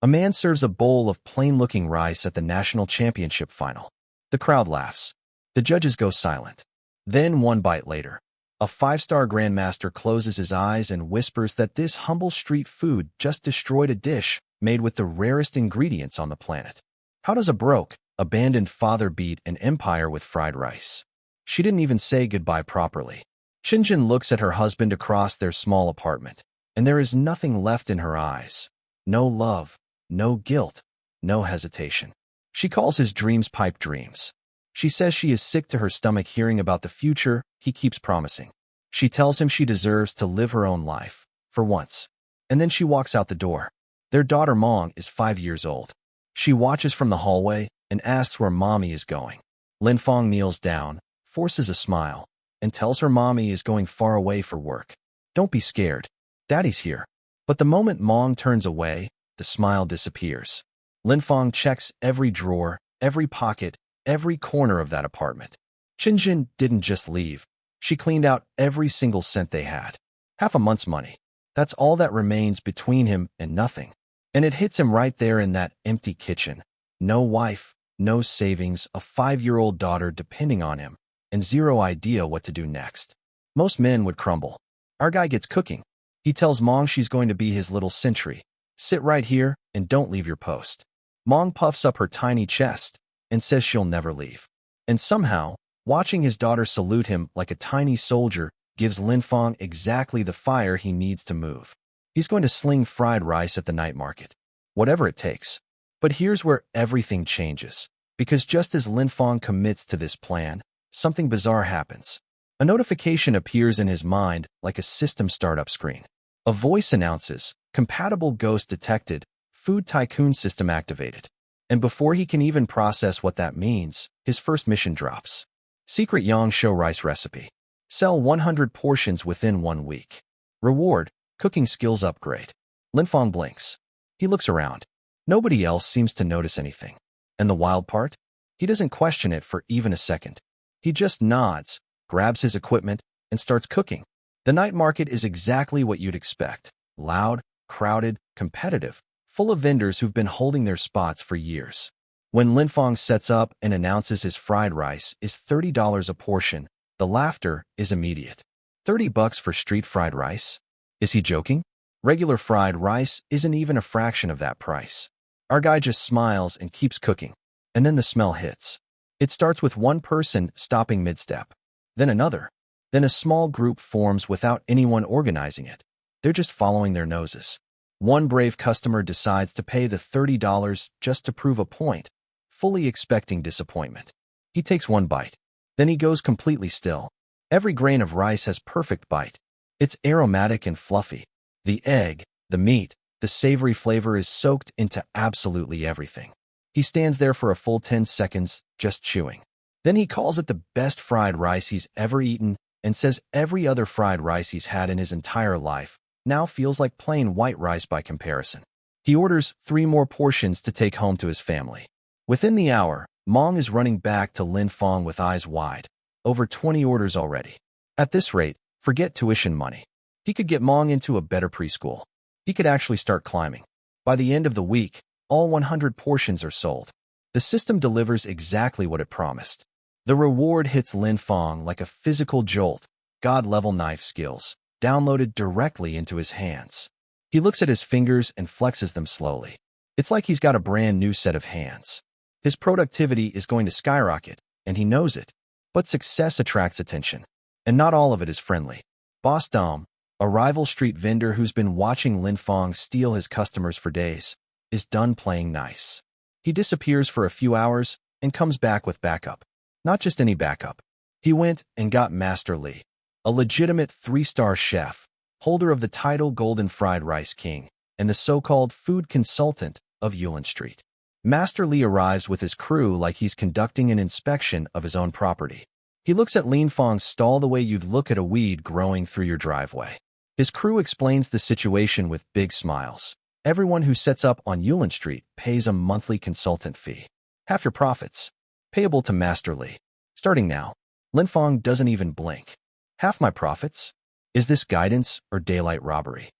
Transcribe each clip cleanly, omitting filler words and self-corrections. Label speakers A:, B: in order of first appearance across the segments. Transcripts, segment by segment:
A: A man serves a bowl of plain-looking rice at the national championship final. The crowd laughs. The judges go silent. Then, one bite later, a five-star grandmaster closes his eyes and whispers that this humble street food just destroyed a dish made with the rarest ingredients on the planet. How does a broke, abandoned father beat an empire with fried rice? She didn't even say goodbye properly. Shinjin looks at her husband across their small apartment, and there is nothing left in her eyes. No love, no guilt, no hesitation. She calls his dreams pipe dreams. She says she is sick to her stomach hearing about the future he keeps promising. She tells him she deserves to live her own life, for once. And then she walks out the door. Their daughter Mong is 5 years old. She watches from the hallway and asks where mommy is going. Lin Fong kneels down, forces a smile, and tells her mommy is going far away for work. Don't be scared. Daddy's here. But the moment Mong turns away, the smile disappears. Lin Fong checks every drawer, every pocket, every corner of that apartment. Shinjin didn't just leave. She cleaned out every single cent they had. Half a month's money. That's all that remains between him and nothing. And it hits him right there in that empty kitchen. No wife, no savings, a 5-year-old daughter depending on him, and zero idea what to do next. Most men would crumble. Our guy gets cooking. He tells Mong she's going to be his little sentry. Sit right here and don't leave your post. Mong puffs up her tiny chest and says she'll never leave. And somehow, watching his daughter salute him like a tiny soldier gives Lin Fong exactly the fire he needs to move. He's going to sling fried rice at the night market. Whatever it takes. But here's where everything changes. Because just as Lin Fong commits to this plan, something bizarre happens. A notification appears in his mind like a system startup screen. A voice announces, "Compatible ghost detected, food tycoon system activated." And before he can even process what that means, his first mission drops. Secret Yang Shou rice recipe. Sell 100 portions within 1 week. Reward, cooking skills upgrade. Lin Fong blinks. He looks around. Nobody else seems to notice anything. And the wild part? He doesn't question it for even a second. He just nods, grabs his equipment, and starts cooking. The night market is exactly what you'd expect. Loud, crowded, competitive, full of vendors who've been holding their spots for years. When Lin Fong sets up and announces his fried rice is $30 a portion, the laughter is immediate. $30 for street fried rice? Is he joking? Regular fried rice isn't even a fraction of that price. Our guy just smiles and keeps cooking. And then the smell hits. It starts with one person stopping mid-step. Then another. Then a small group forms without anyone organizing it. They're just following their noses. One brave customer decides to pay the $30 just to prove a point, fully expecting disappointment. He takes one bite. Then he goes completely still. Every grain of rice has perfect bite. It's aromatic and fluffy. The egg, the meat, the savory flavor is soaked into absolutely everything. He stands there for a full 10 seconds, just chewing. Then he calls it the best fried rice he's ever eaten and says every other fried rice he's had in his entire life now feels like plain white rice by comparison. He orders 3 more portions to take home to his family. Within the hour, Mong is running back to Lin Fong with eyes wide. Over 20 orders already. At this rate, forget tuition money. He could get Mong into a better preschool. He could actually start climbing. By the end of the week, all 100 portions are sold. The system delivers exactly what it promised. The reward hits Lin Fong like a physical jolt, God-level knife skills, downloaded directly into his hands. He looks at his fingers and flexes them slowly. It's like he's got a brand new set of hands. His productivity is going to skyrocket, and he knows it. But success attracts attention, and not all of it is friendly. Boss Dom, a rival street vendor who's been watching Lin Fong steal his customers for days, is done playing nice. He disappears for a few hours and comes back with backup. Not just any backup. He went and got Master Li, a legitimate 3-star chef, holder of the title Golden Fried Rice King, and the so-called food consultant of Yulin Street. Master Li arrives with his crew like he's conducting an inspection of his own property. He looks at Lin Fong's stall the way you'd look at a weed growing through your driveway. His crew explains the situation with big smiles. Everyone who sets up on Yulin Street pays a monthly consultant fee. Half your profits. Payable to Master Li. Starting now. Lin Fong doesn't even blink. Half my profits? Is this guidance or daylight robbery?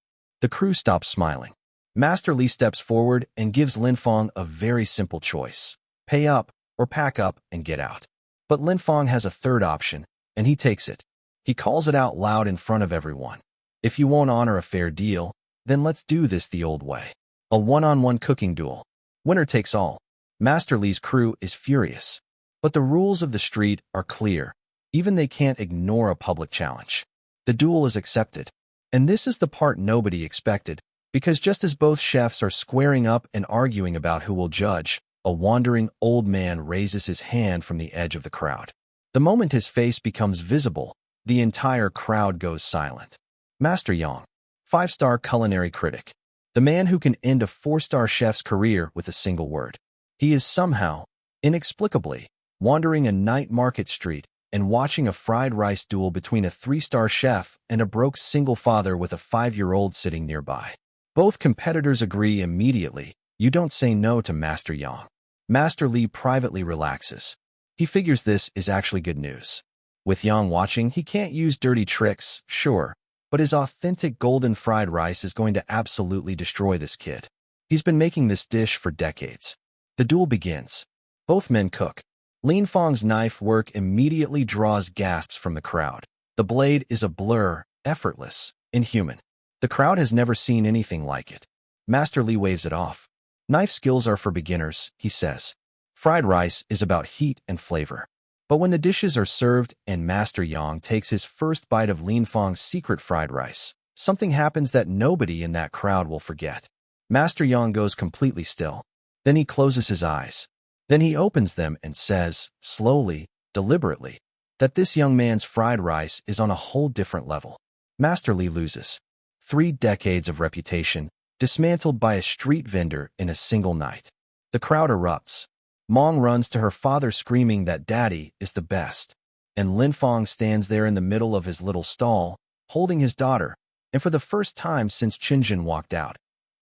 A: The crew stops smiling. Master Li steps forward and gives Lin Fong a very simple choice. Pay up or pack up and get out. But Lin Fong has a third option, and he takes it. He calls it out loud in front of everyone. If you won't honor a fair deal, then let's do this the old way. A one-on-one cooking duel. Winner takes all. Master Li's crew is furious. But the rules of the street are clear. Even they can't ignore a public challenge. The duel is accepted. And this is the part nobody expected, because just as both chefs are squaring up and arguing about who will judge, a wandering old man raises his hand from the edge of the crowd. The moment his face becomes visible, the entire crowd goes silent. Master Yang, 5-star culinary critic. The man who can end a 4-star chef's career with a single word. He is somehow, inexplicably, wandering a night market street and watching a fried rice duel between a 3-star chef and a broke single father with a 5-year-old sitting nearby. Both competitors agree immediately. You don't say no to Master Yang. Master Li privately relaxes. He figures this is actually good news. With Yang watching, he can't use dirty tricks, sure, but his authentic golden fried rice is going to absolutely destroy this kid. He's been making this dish for decades. The duel begins. Both men cook. Lin Fong's knife work immediately draws gasps from the crowd. The blade is a blur, effortless, inhuman. The crowd has never seen anything like it. Master Li waves it off. Knife skills are for beginners, he says. Fried rice is about heat and flavor. But when the dishes are served and Master Yang takes his first bite of Lin Fong's secret fried rice, something happens that nobody in that crowd will forget. Master Yang goes completely still. Then he closes his eyes. Then he opens them and says, slowly, deliberately, that this young man's fried rice is on a whole different level. Master Li loses. 3 decades of reputation, dismantled by a street vendor in a single night. The crowd erupts. Mong runs to her father screaming that Daddy is the best. And Lin Fong stands there in the middle of his little stall, holding his daughter, and for the first time since Qinjin walked out.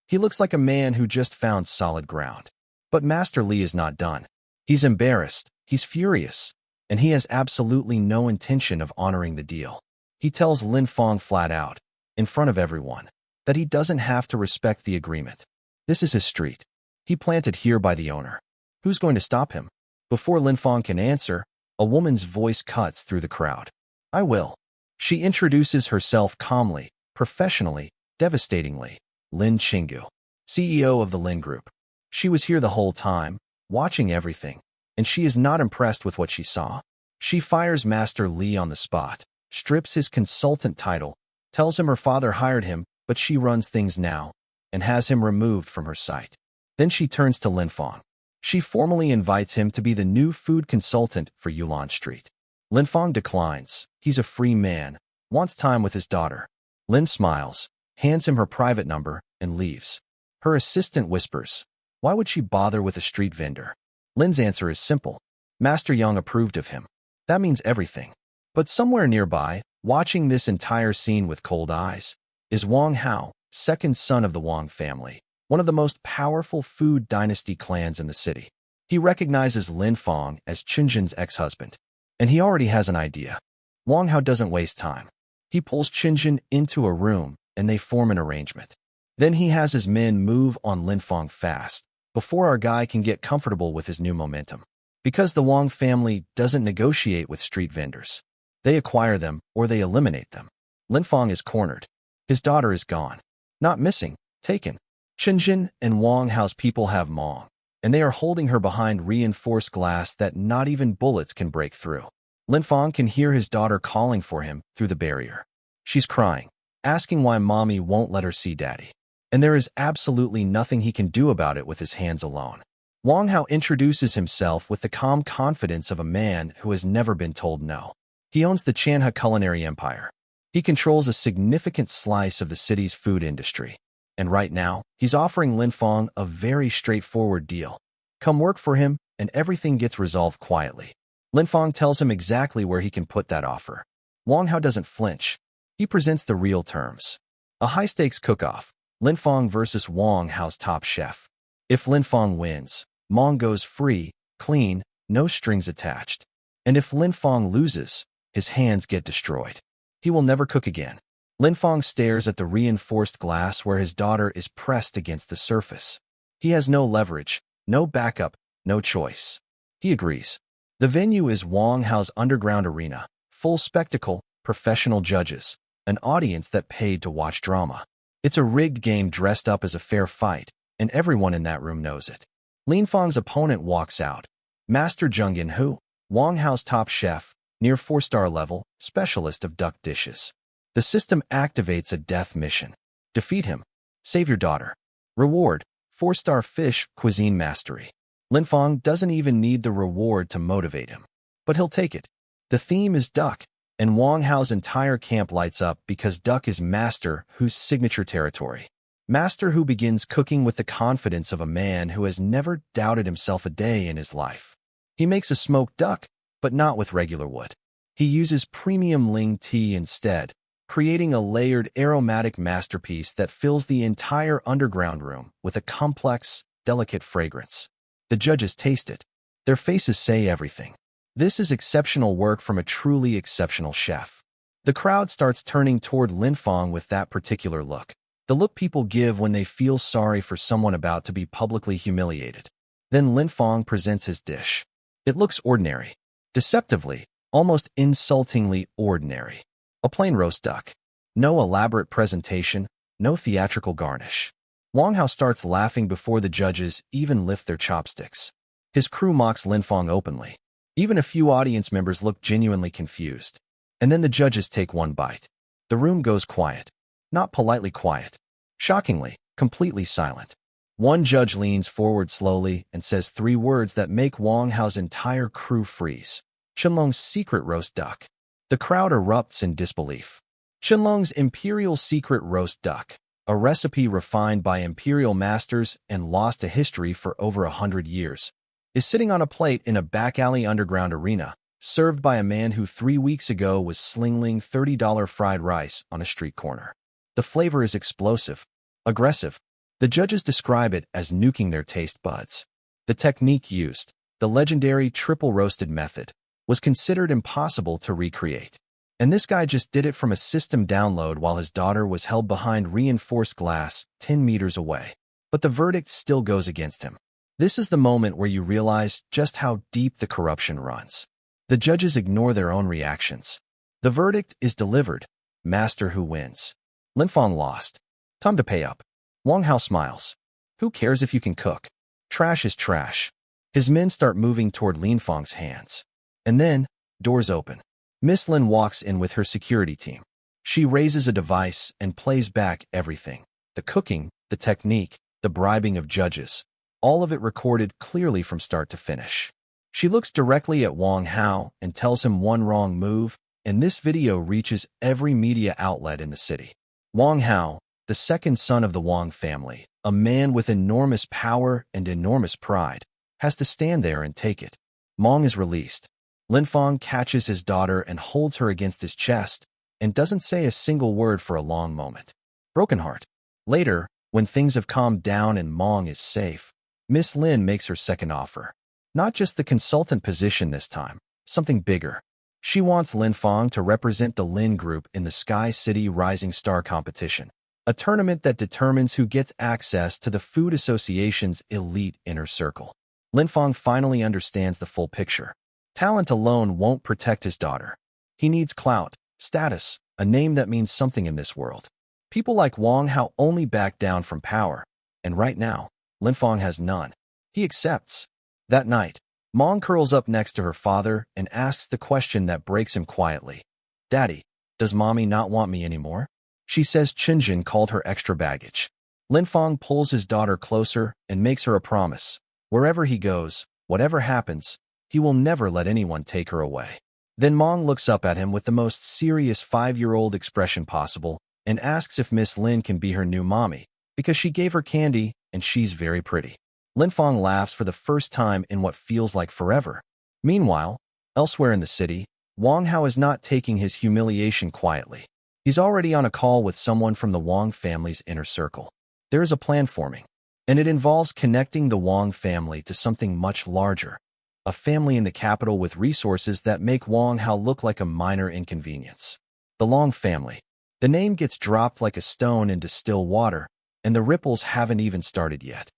A: He looks like a man who just found solid ground. But Master Li is not done. He's embarrassed, he's furious, and he has absolutely no intention of honoring the deal. He tells Lin Fong flat out, in front of everyone, that he doesn't have to respect the agreement. This is his street. He planted here by the owner. Who's going to stop him? Before Lin Fong can answer, a woman's voice cuts through the crowd. I will. She introduces herself calmly, professionally, devastatingly. Lin Qinggu, CEO of the Lin Group. She was here the whole time, watching everything, and she is not impressed with what she saw. She fires Master Li on the spot, strips his consultant title, tells him her father hired him, but she runs things now, and has him removed from her sight. Then she turns to Lin Fong. She formally invites him to be the new food consultant for Yulan Street. Lin Fong declines. He's a free man, wants time with his daughter. Lin smiles, hands him her private number, and leaves. Her assistant whispers, why would she bother with a street vendor? Lin's answer is simple. Master Yang approved of him. That means everything. But somewhere nearby, watching this entire scene with cold eyes, is Wang Hao, second son of the Wang family, one of the most powerful food dynasty clans in the city. He recognizes Lin Fong as Qinjin's ex-husband, and he already has an idea. Wang Hao doesn't waste time. He pulls Qinjin into a room, and they form an arrangement. Then he has his men move on Lin Fong fast, before our guy can get comfortable with his new momentum. Because the Wang family doesn't negotiate with street vendors. They acquire them or they eliminate them. Lin Fong is cornered. His daughter is gone. Not missing, taken. Qinjin and Wang Hao's people have Mong, and they are holding her behind reinforced glass that not even bullets can break through. Lin Fong can hear his daughter calling for him through the barrier. She's crying, asking why mommy won't let her see daddy. And there is absolutely nothing he can do about it with his hands alone. Wang Hao introduces himself with the calm confidence of a man who has never been told no. He owns the Chanhe culinary empire. He controls a significant slice of the city's food industry. And right now, he's offering Lin Fong a very straightforward deal. Come work for him, and everything gets resolved quietly. Lin Fong tells him exactly where he can put that offer. Wang Hao doesn't flinch. He presents the real terms. A high-stakes cook-off. Lin Fong versus Wang Hao's top chef. If Lin Fong wins, Mong goes free, clean, no strings attached. And if Lin Fong loses, his hands get destroyed. He will never cook again. Lin Fang stares at the reinforced glass where his daughter is pressed against the surface. He has no leverage, no backup, no choice. He agrees. The venue is Wang Hao's underground arena, full spectacle, professional judges, an audience that paid to watch drama. It's a rigged game dressed up as a fair fight, and everyone in that room knows it. Lin Fang's opponent walks out. Master Zheng Yanhu, Wang Hao's top chef, near 4-star level, specialist of duck dishes. The system activates a death mission. Defeat him. Save your daughter. Reward, 4-star fish cuisine mastery. Lin Fang doesn't even need the reward to motivate him. But he'll take it. The theme is duck, and Wang Hao's entire camp lights up because duck is Master Hu's signature territory. Master Hu begins cooking with the confidence of a man who has never doubted himself a day in his life. He makes a smoked duck, but not with regular wood. He uses premium Ling tea instead, creating a layered aromatic masterpiece that fills the entire underground room with a complex, delicate fragrance. The judges taste it. Their faces say everything. This is exceptional work from a truly exceptional chef. The crowd starts turning toward Lin Fang with that particular look. The look people give when they feel sorry for someone about to be publicly humiliated. Then Lin Fang presents his dish. It looks ordinary. Deceptively, almost insultingly ordinary. A plain roast duck. No elaborate presentation, no theatrical garnish. Wang Hao starts laughing before the judges even lift their chopsticks. His crew mocks Lin Fang openly. Even a few audience members look genuinely confused. And then the judges take one bite. The room goes quiet. Not politely quiet. Shockingly, completely silent. One judge leans forward slowly and says 3 words that make Wang Hao's entire crew freeze. Qianlong's secret roast duck. The crowd erupts in disbelief. Qianlong's imperial secret roast duck, a recipe refined by imperial masters and lost to history for over 100 years, is sitting on a plate in a back-alley underground arena, served by a man who 3 weeks ago was slinging $30 fried rice on a street corner. The flavor is explosive, aggressive. The judges describe it as nuking their taste buds. The technique used, the legendary triple-roasted method, was considered impossible to recreate. And this guy just did it from a system download while his daughter was held behind reinforced glass 10 meters away. But the verdict still goes against him. This is the moment where you realize just how deep the corruption runs. The judges ignore their own reactions. The verdict is delivered. Master Hu wins. Lin Fang lost. Time to pay up. Wang Hao smiles. Who cares if you can cook? Trash is trash. His men start moving toward Lin Fang's hands. And then, doors open. Miss Lin walks in with her security team. She raises a device and plays back everything. The cooking, the technique, the bribing of judges. All of it recorded clearly from start to finish. She looks directly at Wang Hao and tells him one wrong move, and this video reaches every media outlet in the city. Wang Hao, the second son of the Wang family, a man with enormous power and enormous pride, has to stand there and take it. Mong is released. Lin Fang catches his daughter and holds her against his chest and doesn't say a single word for a long moment. Broken heart. Later, when things have calmed down and Mong is safe, Miss Lin makes her second offer. Not just the consultant position this time, something bigger. She wants Lin Fang to represent the Lin Group in the Sky City Rising Star competition, a tournament that determines who gets access to the Food Association's elite inner circle. Lin Fang finally understands the full picture. Talent alone won't protect his daughter. He needs clout, status, a name that means something in this world. People like Wang Hao only back down from power, and right now, Lin Fang has none. He accepts. That night, Mong curls up next to her father and asks the question that breaks him quietly. Daddy, does mommy not want me anymore? She says Qinjin called her extra baggage. Lin Fang pulls his daughter closer and makes her a promise. Wherever he goes, whatever happens, he will never let anyone take her away. Then Mong looks up at him with the most serious 5-year-old expression possible and asks if Miss Lin can be her new mommy, because she gave her candy and she's very pretty. Lin Fang laughs for the first time in what feels like forever. Meanwhile, elsewhere in the city, Wang Hao is not taking his humiliation quietly. He's already on a call with someone from the Wang family's inner circle. There is a plan forming, and it involves connecting the Wang family to something much larger. A family in the capital with resources that make Wang Hao look like a minor inconvenience. The Long family. The name gets dropped like a stone into still water, and the ripples haven't even started yet.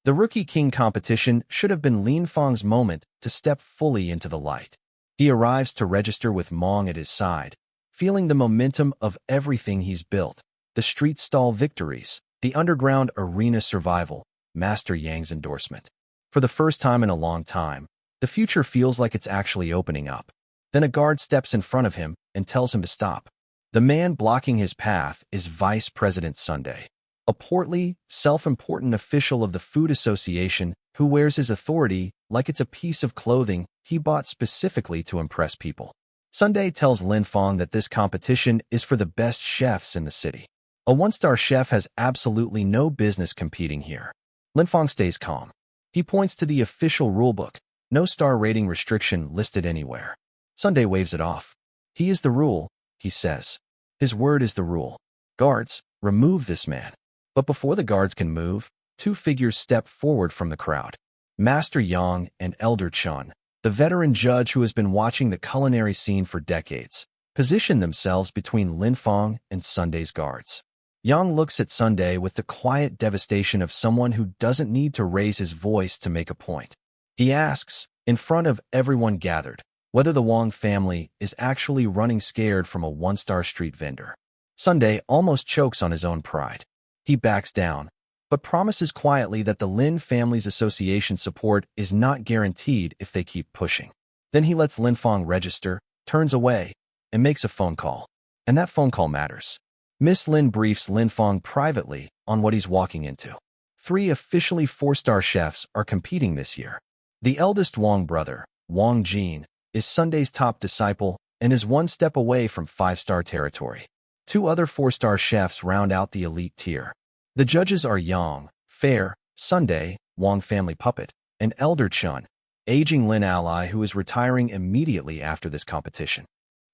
A: The Rookie King competition should have been Lin Feng's moment to step fully into the light. He arrives to register with Mong at his side, feeling the momentum of everything he's built, the street stall victories, the underground arena survival, Master Yang's endorsement. For the first time in a long time, the future feels like it's actually opening up. Then a guard steps in front of him and tells him to stop. The man blocking his path is Vice President Sunday, a portly, self-important official of the Food Association who wears his authority like it's a piece of clothing he bought specifically to impress people. Sunday tells Lin Feng that this competition is for the best chefs in the city. A one-star chef has absolutely no business competing here. Lin Feng stays calm. He points to the official rulebook, no star rating restriction listed anywhere. Sunday waves it off. He is the rule, he says. His word is the rule. Guards, remove this man. But before the guards can move, two figures step forward from the crowd. Master Yang and Elder Chun, the veteran judge who has been watching the culinary scene for decades, position themselves between Lin Feng and Sunday's guards. Yang looks at Sunday with the quiet devastation of someone who doesn't need to raise his voice to make a point. He asks, in front of everyone gathered, whether the Wang family is actually running scared from a one-star street vendor. Sunday almost chokes on his own pride. He backs down, but promises quietly that the Lin family's association support is not guaranteed if they keep pushing. Then he lets Lin Feng register, turns away, and makes a phone call. And that phone call matters. Miss Lin briefs Lin Feng privately on what he's walking into. 3 officially 4-star chefs are competing this year. The eldest Wang brother, Wang Jin, is Sunday's top disciple and is 1 step away from 5-star territory. 2 other 4-star chefs round out the elite tier. The judges are Yang, Fair, Sunday, Wang family puppet, and Elder Chun, aging Lin ally who is retiring immediately after this competition.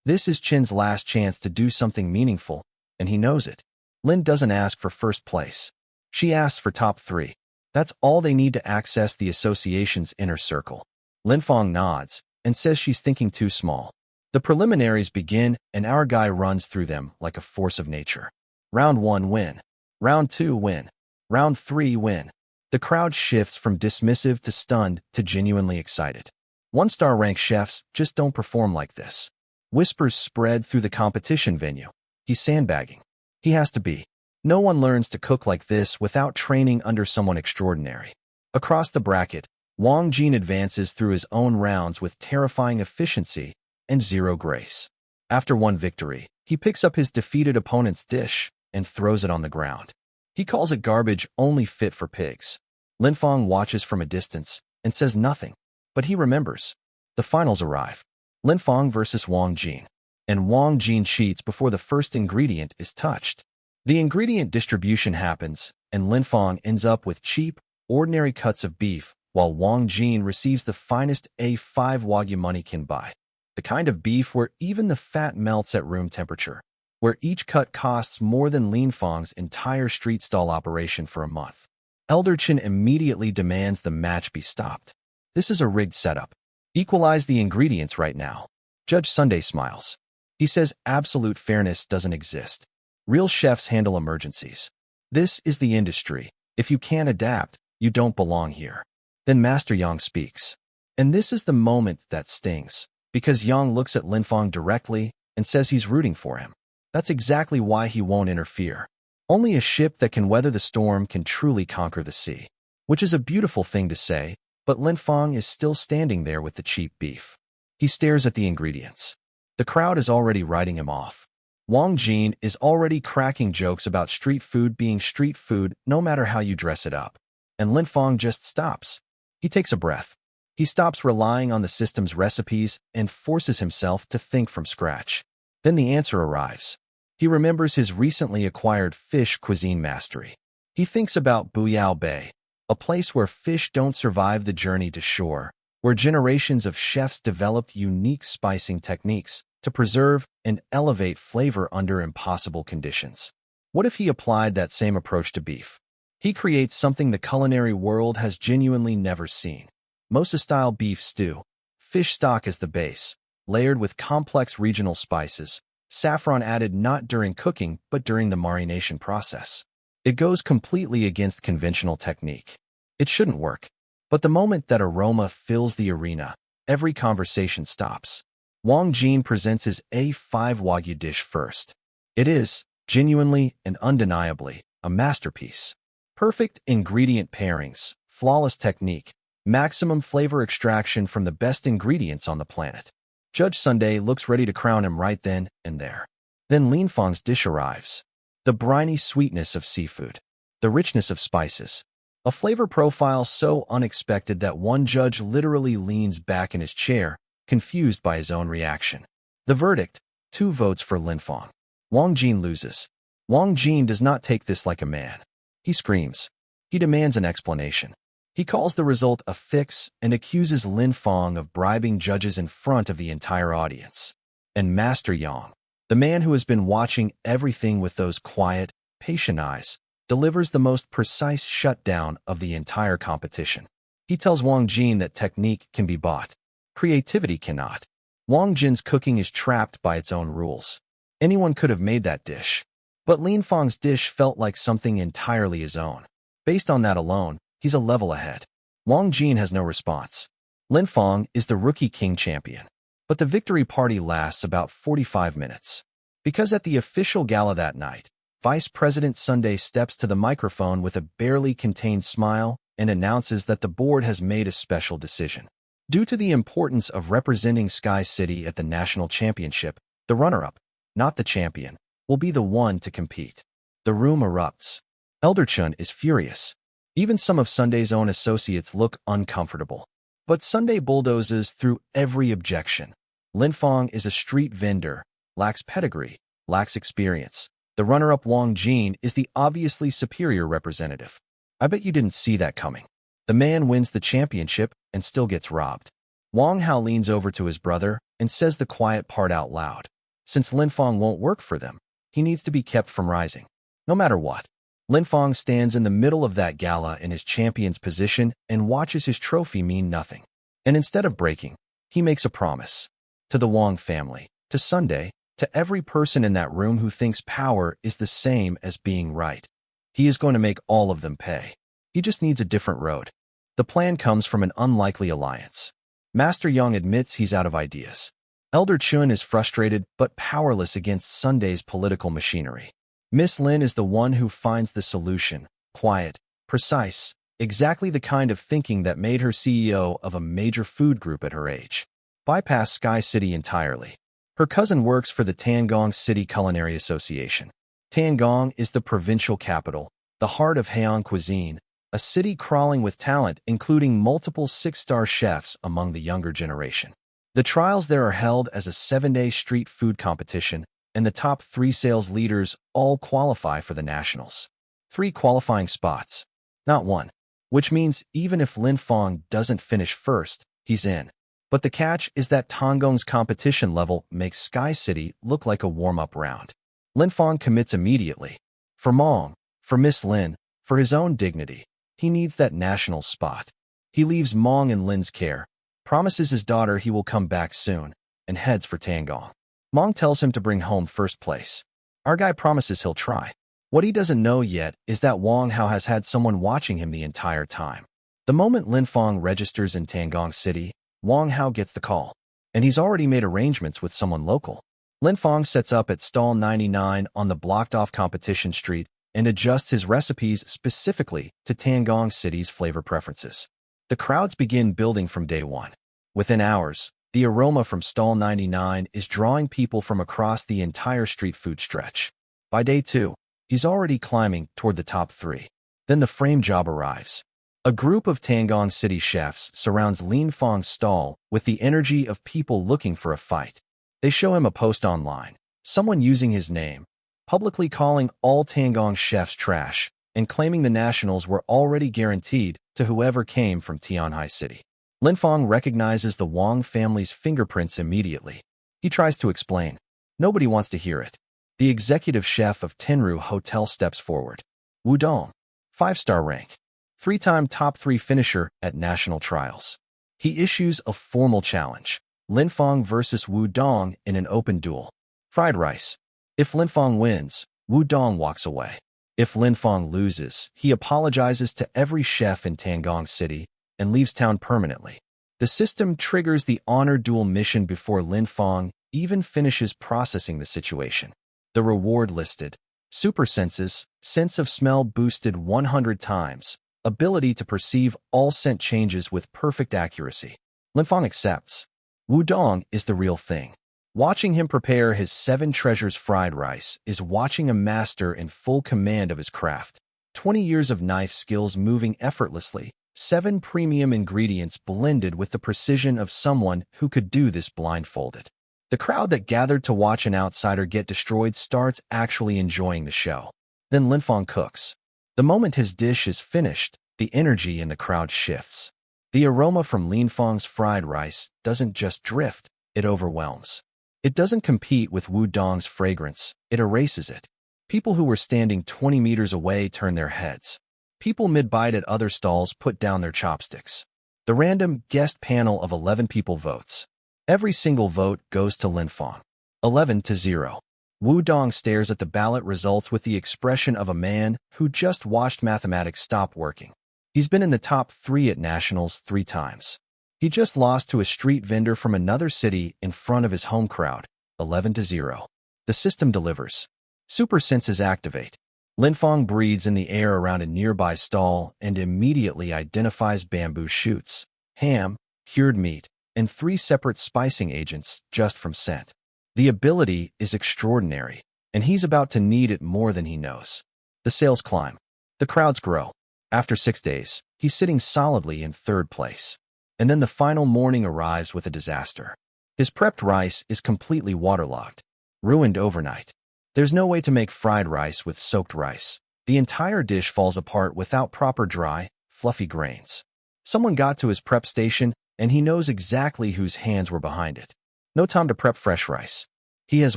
A: This is Chin's last chance to do something meaningful, and he knows it. Lin doesn't ask for first place. She asks for top 3. That's all they need to access the association's inner circle. Lin Feng nods and says she's thinking too small. The preliminaries begin, and our guy runs through them like a force of nature. Round 1 win. Round 2 win. Round 3 win. The crowd shifts from dismissive to stunned to genuinely excited. 1-star ranked chefs just don't perform like this. Whispers spread through the competition venue. He's sandbagging. He has to be. No one learns to cook like this without training under someone extraordinary. Across the bracket, Wang Jin advances through his own rounds with terrifying efficiency and zero grace. After one victory, he picks up his defeated opponent's dish and throws it on the ground. He calls it garbage only fit for pigs. Lin Feng watches from a distance and says nothing, but he remembers. The finals arrive. Lin Feng versus Wang Jin. And Wang Jin cheats before the first ingredient is touched. The ingredient distribution happens, and Lin Feng ends up with cheap, ordinary cuts of beef, while Wang Jin receives the finest A5 Wagyu money can buy. The kind of beef where even the fat melts at room temperature, where each cut costs more than Lin Feng's entire street stall operation for a month. Elder Chen immediately demands the match be stopped. This is a rigged setup. Equalize the ingredients right now. Judge Sunday smiles. He says absolute fairness doesn't exist. Real chefs handle emergencies. This is the industry. If you can't adapt, you don't belong here. Then Master Yang speaks. And this is the moment that stings, because Yang looks at Lin Feng directly and says he's rooting for him. That's exactly why he won't interfere. Only a ship that can weather the storm can truly conquer the sea. Which is a beautiful thing to say, but Lin Feng is still standing there with the cheap beef. He stares at the ingredients. The crowd is already writing him off. Wang Jin is already cracking jokes about street food being street food no matter how you dress it up. And Lin Feng just stops. He takes a breath. He stops relying on the system's recipes and forces himself to think from scratch. Then the answer arrives. He remembers his recently acquired fish cuisine mastery. He thinks about Buyao Bay, a place where fish don't survive the journey to shore, where generations of chefs developed unique spicing techniques to preserve and elevate flavor under impossible conditions. What if he applied that same approach to beef? He creates something the culinary world has genuinely never seen. Mosa-style beef stew, fish stock as the base, layered with complex regional spices, Saffron added not during cooking, but during the marination process. It goes completely against conventional technique. It shouldn't work. But the moment that aroma fills the arena, every conversation stops. Wang Jin presents his A5 Wagyu dish first. It is, genuinely and undeniably, a masterpiece. Perfect ingredient pairings, flawless technique, maximum flavor extraction from the best ingredients on the planet. Judge Sunday looks ready to crown him right then and there. Then Lin Fang's dish arrives. The briny sweetness of seafood, the richness of spices, a flavor profile so unexpected that one judge literally leans back in his chair, confused by his own reaction. The verdict, 2 votes for Lin Fang. Wang Jin loses. Wang Jin does not take this like a man. He screams. He demands an explanation. He calls the result a fix and accuses Lin Fang of bribing judges in front of the entire audience. And Master Yang, the man who has been watching everything with those quiet, patient eyes, delivers the most precise shutdown of the entire competition. He tells Wang Jin that technique can be bought. Creativity cannot. Wang Jin's cooking is trapped by its own rules. Anyone could have made that dish. But Lin Fang's dish felt like something entirely his own. Based on that alone, he's a level ahead. Wang Jin has no response. Lin Fang is the rookie king champion. But the victory party lasts about 45 minutes. Because at the official gala that night, Vice President Sunday steps to the microphone with a barely contained smile and announces that the board has made a special decision. Due to the importance of representing Sky City at the national championship, the runner-up, not the champion, will be the one to compete. The room erupts. Elder Chun is furious. Even some of Sunday's own associates look uncomfortable. But Sunday bulldozes through every objection. Lin Fang is a street vendor, lacks pedigree, lacks experience. The runner-up Wang Jin is the obviously superior representative. I bet you didn't see that coming. The man wins the championship and still gets robbed. Wang Hao leans over to his brother and says the quiet part out loud. Since Lin Fang won't work for them, he needs to be kept from rising. No matter what. Lin Fang stands in the middle of that gala in his champion's position and watches his trophy mean nothing. And instead of breaking, he makes a promise. To the Wang family, to Sunday, to every person in that room who thinks power is the same as being right. He is going to make all of them pay. He just needs a different road. The plan comes from an unlikely alliance. Master Yang admits he's out of ideas. Elder Chun is frustrated but powerless against Sunday's political machinery. Miss Lin is the one who finds the solution, quiet, precise, exactly the kind of thinking that made her CEO of a major food group at her age. Bypass Sky City entirely. Her cousin works for the Tangong City Culinary Association. Tangong is the provincial capital, the heart of Heian cuisine, a city crawling with talent including multiple 6-star chefs among the younger generation. The trials there are held as a 7-day street food competition, and the top 3 sales leaders all qualify for the nationals. 3 qualifying spots, not 1, which means even if Lin Fang doesn't finish first, he's in. But the catch is that Tangong's competition level makes Sky City look like a warm-up round. Lin Fang commits immediately. For Mong, for Miss Lin, for his own dignity, he needs that national spot. He leaves Mong in Lin's care, promises his daughter he will come back soon, and heads for Tangong. Mong tells him to bring home first place. Our guy promises he'll try. What he doesn't know yet is that Wang Hao has had someone watching him the entire time. The moment Lin Fang registers in Tangong City, Wang Hao gets the call, and he's already made arrangements with someone local. Lin Fang sets up at stall 99 on the blocked-off competition street and adjusts his recipes specifically to Tangong City's flavor preferences. The crowds begin building from day one. Within hours, the aroma from stall 99 is drawing people from across the entire street food stretch. By day 2, he's already climbing toward the top 3. Then the frame job arrives. A group of Tangong City chefs surrounds Lin Fang's stall with the energy of people looking for a fight. They show him a post online, someone using his name, publicly calling all Tangong chefs trash, and claiming the nationals were already guaranteed to whoever came from Tianhai City. Lin Fang recognizes the Wang family's fingerprints immediately. He tries to explain. Nobody wants to hear it. The executive chef of Tenru Hotel steps forward. Wu Dong, 5-star rank. 3-time top 3 finisher at national trials. He issues a formal challenge. Lin Fang versus Wu Dong in an open duel. Fried rice. If Linfong wins, Wudong walks away. If Linfong loses, he apologizes to every chef in Tangong City and leaves town permanently. The system triggers the honor duel mission before Linfong even finishes processing the situation. The reward listed: super senses, sense of smell boosted 100 times, ability to perceive all scent changes with perfect accuracy. Linfong accepts. Wudong is the real thing. Watching him prepare his 7 treasures fried rice is watching a master in full command of his craft. 20 years of knife skills moving effortlessly, 7 premium ingredients blended with the precision of someone who could do this blindfolded. The crowd that gathered to watch an outsider get destroyed starts actually enjoying the show. Then Linfong cooks. The moment his dish is finished, the energy in the crowd shifts. The aroma from Linfong's fried rice doesn't just drift, it overwhelms. It doesn't compete with Wudong's fragrance, it erases it. People who were standing 20 meters away turn their heads. People mid-bite at other stalls put down their chopsticks. The random guest panel of 11 people votes. Every single vote goes to Linfong. 11-0. Wudong stares at the ballot results with the expression of a man who just watched mathematics stop working. He's been in the top 3 at nationals 3 times. He just lost to a street vendor from another city in front of his home crowd. 11-0. The system delivers. Super senses activate. Linfong breathes in the air around a nearby stall and immediately identifies bamboo shoots, ham, cured meat, and 3 separate spicing agents just from scent. The ability is extraordinary, and he's about to need it more than he knows. The sales climb. The crowds grow. After 6 days, he's sitting solidly in 3rd place. And then the final morning arrives with a disaster. His prepped rice is completely waterlogged, ruined overnight. There's no way to make fried rice with soaked rice. The entire dish falls apart without proper dry, fluffy grains. Someone got to his prep station, and he knows exactly whose hands were behind it. No time to prep fresh rice. He has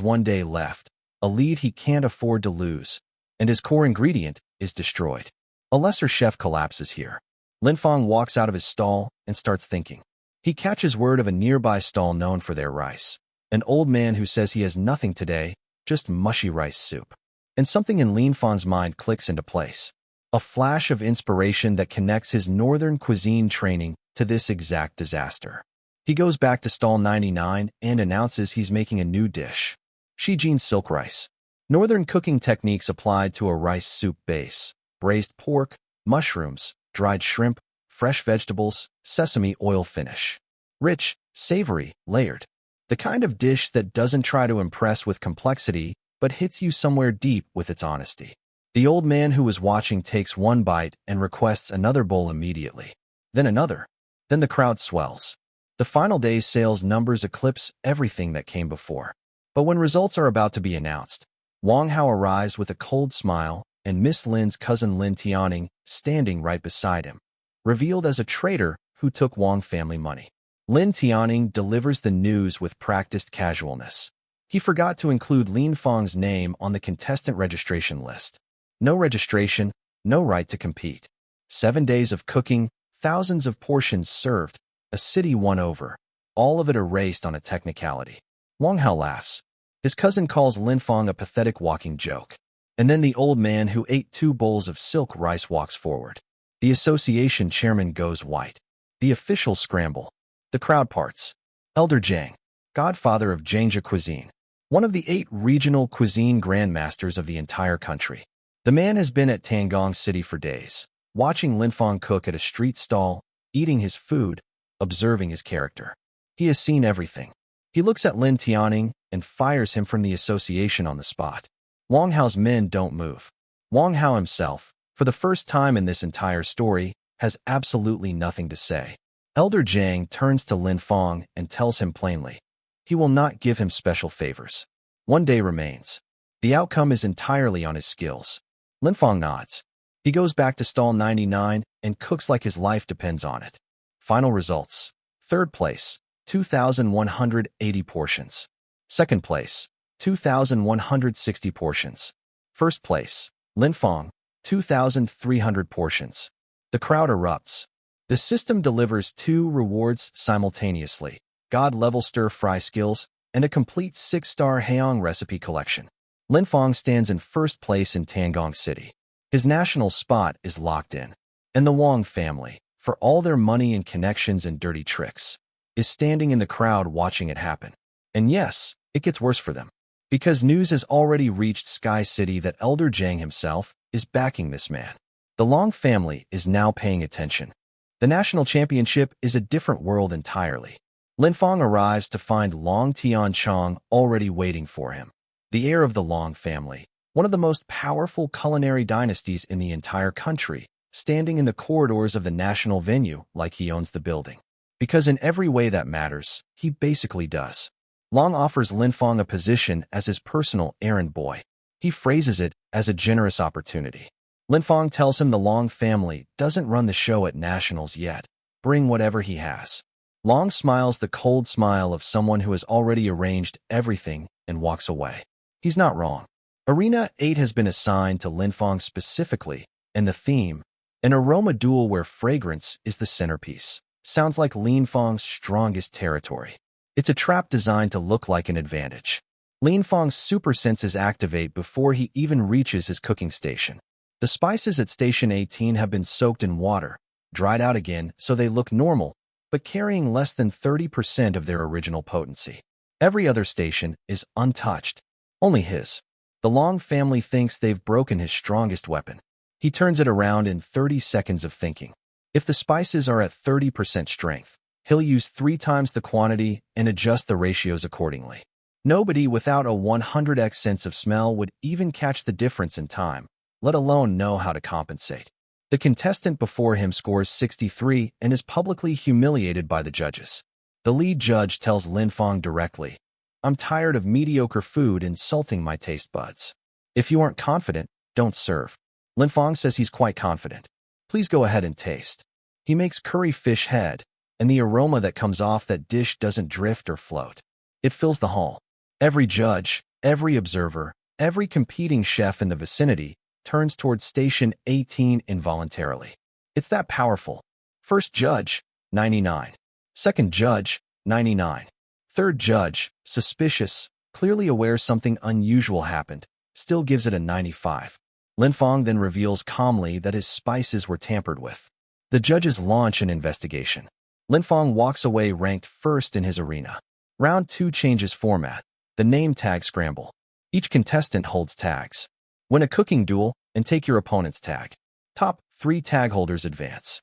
A: 1 day left, a lead he can't afford to lose, and his core ingredient is destroyed. A lesser chef collapses here. Linfong walks out of his stall and starts thinking. He catches word of a nearby stall known for their rice. An old man who says he has nothing today, just mushy rice soup. And something in Linfong's mind clicks into place. A flash of inspiration that connects his northern cuisine training to this exact disaster. He goes back to stall 99 and announces he's making a new dish. Shijin silk rice. Northern cooking techniques applied to a rice soup base. Braised pork, mushrooms, dried shrimp, fresh vegetables, sesame oil finish. Rich, savory, layered. The kind of dish that doesn't try to impress with complexity, but hits you somewhere deep with its honesty. The old man who was watching takes 1 bite and requests another bowl immediately. Then another. Then the crowd swells. The final day's sales numbers eclipse everything that came before. But when results are about to be announced, Wang Hao arrives with a cold smile, and Miss Lin's cousin Lin Tianing standing right beside him, revealed as a traitor who took Wang family money. Lin Tianing delivers the news with practiced casualness. He forgot to include Linfong's name on the contestant registration list. No registration, no right to compete. 7 days of cooking, thousands of portions served, a city won over, all of it erased on a technicality. Wang Hao laughs. His cousin calls Linfong a pathetic walking joke. And then the old man who ate 2 bowls of silk rice walks forward. The association chairman goes white. The officials scramble. The crowd parts. Elder Zhang, godfather of Jiangxia cuisine, one of the 8 regional cuisine grandmasters of the entire country. The man has been at Tangong City for days, watching Linfong cook at a street stall, eating his food, observing his character. He has seen everything. He looks at Lin Tianing and fires him from the association on the spot. Wang Hao's men don't move. Wang Hao himself, for the first time in this entire story, has absolutely nothing to say. Elder Zhang turns to Linfong and tells him plainly, he will not give him special favors. 1 day remains. The outcome is entirely on his skills. Linfong nods. He goes back to stall 99 and cooks like his life depends on it. Final results. 3rd place, 2,180 portions. 2nd place, 2,160 portions. 1st place, Linfong, 2,300 portions. The crowd erupts. The system delivers 2 rewards simultaneously. God-level stir-fry skills, and a complete 6-star Haeong recipe collection. Lin Fong stands in first place in Tangong City. His national spot is locked in. And the Wong family, for all their money and connections and dirty tricks, is standing in the crowd watching it happen. And yes, it gets worse for them. Because news has already reached Sky City that Elder Zhang himself is backing this man. The Long family is now paying attention. The national championship is a different world entirely. Lin Fong arrives to find Long Tianchong already waiting for him. The heir of the Long family, one of the most powerful culinary dynasties in the entire country, standing in the corridors of the national venue like he owns the building. Because in every way that matters, he basically does. Long offers Lin Fong a position as his personal errand boy. He phrases it as a generous opportunity. Lin Fong tells him the Long family doesn't run the show at nationals yet. Bring whatever he has. Long smiles the cold smile of someone who has already arranged everything and walks away. He's not wrong. Arena 8 has been assigned to Lin Fong specifically, and the theme, an aroma duel where fragrance is the centerpiece, sounds like Lin Fong's strongest territory. It's a trap designed to look like an advantage. Lin Fong's super senses activate before he even reaches his cooking station. The spices at Station 18 have been soaked in water, dried out again so they look normal, but carrying less than 30% of their original potency. Every other station is untouched. Only his. The Long family thinks they've broken his strongest weapon. He turns it around in 30 seconds of thinking. If the spices are at 30% strength, he'll use 3 times the quantity and adjust the ratios accordingly. Nobody without a 100x sense of smell would even catch the difference in time, let alone know how to compensate. The contestant before him scores 63 and is publicly humiliated by the judges. The lead judge tells Lin Fong directly, "I'm tired of mediocre food insulting my taste buds. If you aren't confident, don't serve." Lin Fong says he's quite confident. "Please go ahead and taste." He makes curry fish head, and the aroma that comes off that dish doesn't drift or float. It fills the hall. Every judge, every observer, every competing chef in the vicinity turns towards Station 18 involuntarily. It's that powerful. First judge, 99. Second judge, 99. Third judge, suspicious, clearly aware something unusual happened, still gives it a 95. Lin Fong then reveals calmly that his spices were tampered with. The judges launch an investigation. Lin Fong walks away ranked first in his arena. Round 2 changes format. The name tag scramble. Each contestant holds tags. Win a cooking duel and take your opponent's tag. Top 3 tag holders advance.